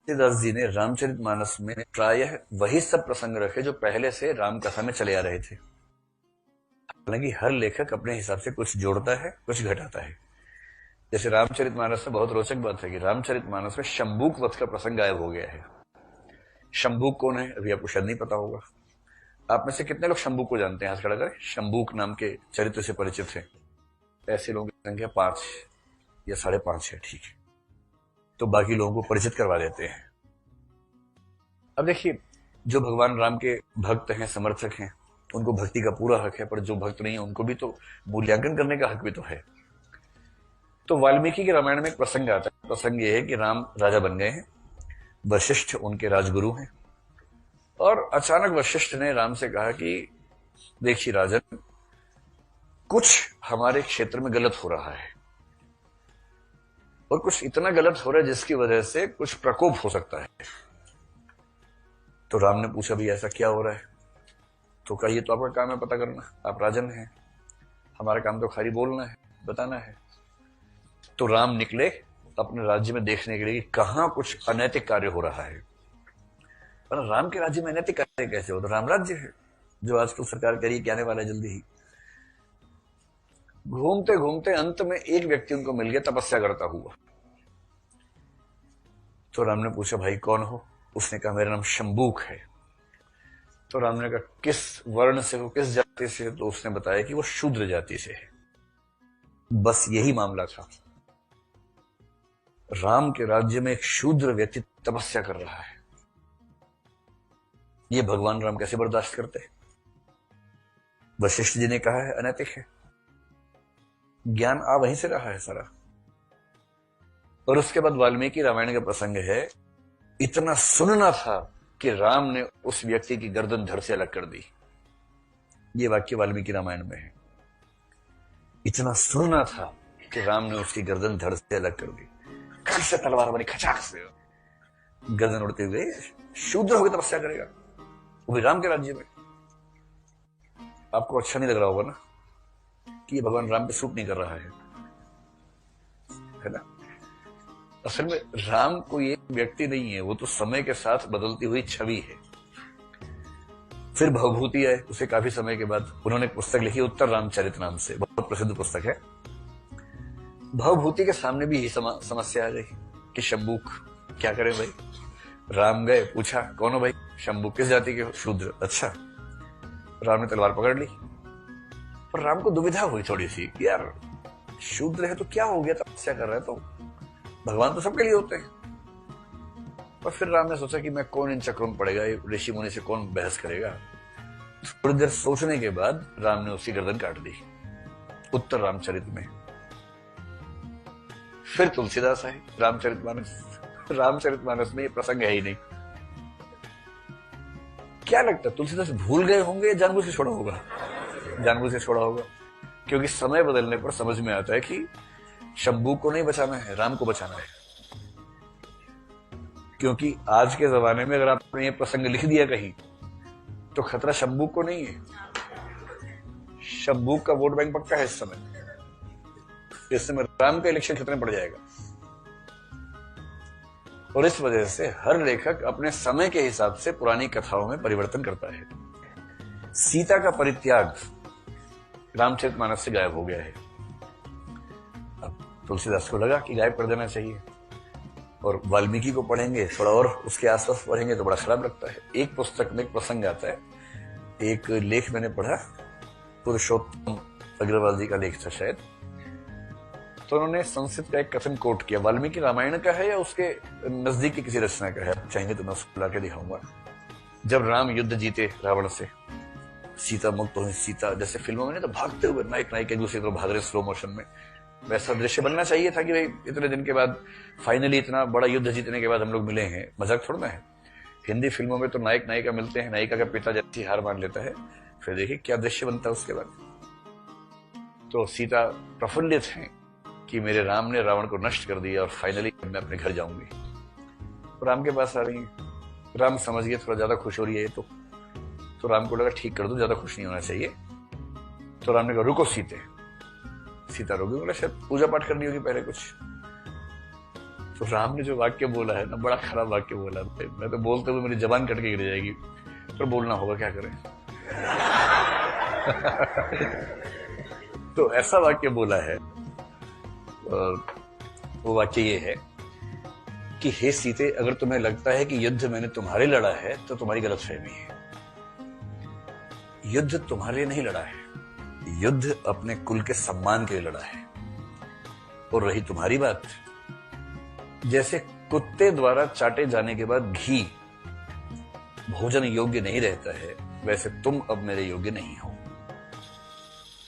तुलसीदास जी ने रामचरितमानस में प्रायः वही सब प्रसंग रखे जो पहले से राम कथा में चले आ रहे थे। हालांकि हर लेखक अपने हिसाब से कुछ जोड़ता है, कुछ घटाता है। जैसे रामचरितमानस में बहुत रोचक बात है कि रामचरितमानस में शंभूक वध का प्रसंग गायब हो गया है। शंभूक कौन है अभी आपको शायद नहीं पता होगा। आप में से कितने लोग शंभूक को जानते हैं? हाथ खड़ा करें। शंभूक नाम के चरित्र से परिचित है? ऐसे लोगों की संख्या 5 या 5.5 है। ठीक है, तो बाकी लोगों को परिचित करवा देते हैं। अब देखिए, जो भगवान राम के भक्त हैं, समर्थक हैं, उनको भक्ति का पूरा हक है, पर जो भक्त नहीं है उनको भी तो मूल्यांकन करने का हक भी तो है। तो वाल्मीकि के रामायण में एक प्रसंग आता है। प्रसंग ये है कि राम राजा बन गए हैं, वशिष्ठ उनके राजगुरु हैं, और अचानक वशिष्ठ ने राम से कहा कि देखिए राजन, कुछ हमारे क्षेत्र में गलत हो रहा है, और कुछ इतना गलत हो रहा है जिसकी वजह से कुछ प्रकोप हो सकता है। तो राम ने पूछा भी ऐसा क्या हो रहा है? तो कहिए, तो आपका काम है पता करना, आप राजन हैं, हमारा काम तो खाली बोलना है, बताना है। तो राम निकले अपने राज्य में देखने के लिए कि कहां कुछ अनैतिक कार्य हो रहा है। पर राम के राज्य में अनैतिक कार्य कैसे हो? तो राम राज्य है जो आजकल सरकार कह रही है कि आने वाला है जल्दी ही। घूमते घूमते अंत में एक व्यक्ति उनको मिल गया तपस्या करता हुआ। तो राम ने पूछा, भाई कौन हो? उसने कहा, मेरा नाम शंभूक है। तो राम ने कहा, किस वर्ण से हो, किस जाति से? तो उसने बताया कि वो शूद्र जाति से है। बस यही मामला था। राम के राज्य में एक शूद्र व्यक्ति तपस्या कर रहा है, ये भगवान राम कैसे बर्दाश्त करते हैं? वशिष्ठ जी ने कहा है अनैतिक है, ज्ञान आ वहीं से रहा है सारा। और उसके बाद वाल्मीकि रामायण का प्रसंग है, इतना सुनना था कि राम ने उस व्यक्ति की गर्दन धड़ से अलग कर दी। ये वाक्य वाल्मीकि रामायण में है। इतना सुनना था कि राम ने उसकी गर्दन धड़ से अलग कर दी। कल से तलवार बनी, खचाक से गर्दन उड़ते हुए शूद्र होकर तपस्या करेगा, वो भी राम के राज्य में। आपको अच्छा नहीं लग रहा होगा ना कि ये भगवान राम पे सूट नहीं कर रहा है ना? असल में राम कोई एक व्यक्ति नहीं है, वो तो समय के साथ बदलती हुई छवि है। फिर भवभूति है, उसे काफी समय के बाद उन्होंने पुस्तक लिखी उत्तर रामचरित नाम से, बहुत प्रसिद्ध पुस्तक है। भवभूति के सामने भी यही समस्या आ गई कि शंभूक क्या करे भाई। राम गए, पूछा कौन हो भाई? शंभूक किस जाति के हो? शूद्र। अच्छा। राम ने तलवार पकड़ ली, पर राम को दुविधा हुई थोड़ी सी कि यार शूद्र है तो क्या हो गया, तपस्या कर रहा है तो भगवान तो सबके लिए होते हैं। और फिर राम ने सोचा कि मैं कौन इन चक्रों में पड़ेगा, ऋषि मुनि से कौन बहस करेगा। थोड़ी देर सोचने के बाद राम ने उसकी गर्दन काट दी उत्तर रामचरित में। फिर तुलसीदास आए, रामचरितमानस में ये प्रसंग है ही नहीं। क्या लगता है तुलसीदास भूल गए होंगे या जानबूझ के छोड़ा होगा? जानबूझ के छोड़ा होगा, क्योंकि समय बदलने पर समझ में आता है कि शंभूक को नहीं बचाना है, राम को बचाना है। क्योंकि आज के जमाने में अगर आपने ये प्रसंग लिख दिया कहीं, तो खतरा शंभूक को नहीं है। शंभूक का वोट बैंक पक्का है इस समय राम का इलेक्शन खतरे में पड़ जाएगा। और इस वजह से हर लेखक अपने समय के हिसाब से पुरानी कथाओं में परिवर्तन करता है। सीता का परित्याग रामचरितमानस से गायब हो गया है। अब तुलसीदास को लगा कि गायब कर देना चाहिए, और वाल्मीकि को पढ़ेंगे थोड़ा और उसके आसपास पढ़ेंगे तो बड़ा खराब लगता है। एक पुस्तक में एक प्रसंग आता है, एक लेख मैंने पढ़ा, पुरुषोत्तम अग्रवाल जी का लेख था शायद, तो उन्होंने संस्कृत का एक कथन कोट किया। वाल्मीकि रामायण का है या उसके नजदीक की किसी रचना का है, आप चाहेंगे तो मैं उसको ला के दिखाऊंगा। जब राम युद्ध जीते रावण से, सीता मुक्त हुई, सीता जैसे फिल्मों में तो भागते हुए नायक नायिका एक दूसरे को भाग रहे स्लो मोशन में, वैसा दृश्य बनना चाहिए था कि भाई इतने दिन के बाद फाइनली इतना बड़ा युद्ध जीतने के बाद हम लोग मिले हैं, मजाक थोड़ा ना है। हिंदी फिल्मों में तो नायक नायिका मिलते हैं, नायिका का पिता जैसी हार मान लेता है, फिर देखिए क्या दृश्य बनता है उसके बाद। तो सीता प्रफुल्लित हैं कि मेरे राम ने रावण को नष्ट कर दिया और फाइनली मैं अपने घर जाऊंगी। तो राम के पास आ रही है, राम समझ गए थोड़ा ज्यादा खुश हो रही है ये तो राम को लगा ठीक कर दो, ज्यादा खुश नहीं होना चाहिए। तो राम ने कहा रुको सीते। सीता रोगी, बोला शायद पूजा पाठ करनी होगी पहले कुछ। तो राम ने जो वाक्य बोला है ना, बड़ा खराब वाक्य बोला। मैं तो बोलते हुए मेरी जबान कट के गिर जाएगी, तो बोलना होगा, क्या करें। तो ऐसा वाक्य बोला है, और वो वाक्य ये है कि हे सीते, अगर तुम्हें लगता है कि युद्ध मैंने तुम्हारे लड़ा है तो तुम्हारी गलतफहमी है। युद्ध तुम्हारे लिए नहीं लड़ा है, युद्ध अपने कुल के सम्मान के लिए लड़ा है। और रही तुम्हारी बात, जैसे कुत्ते द्वारा चाटे जाने के बाद घी भोजन योग्य नहीं रहता है, वैसे तुम अब मेरे योग्य नहीं हो।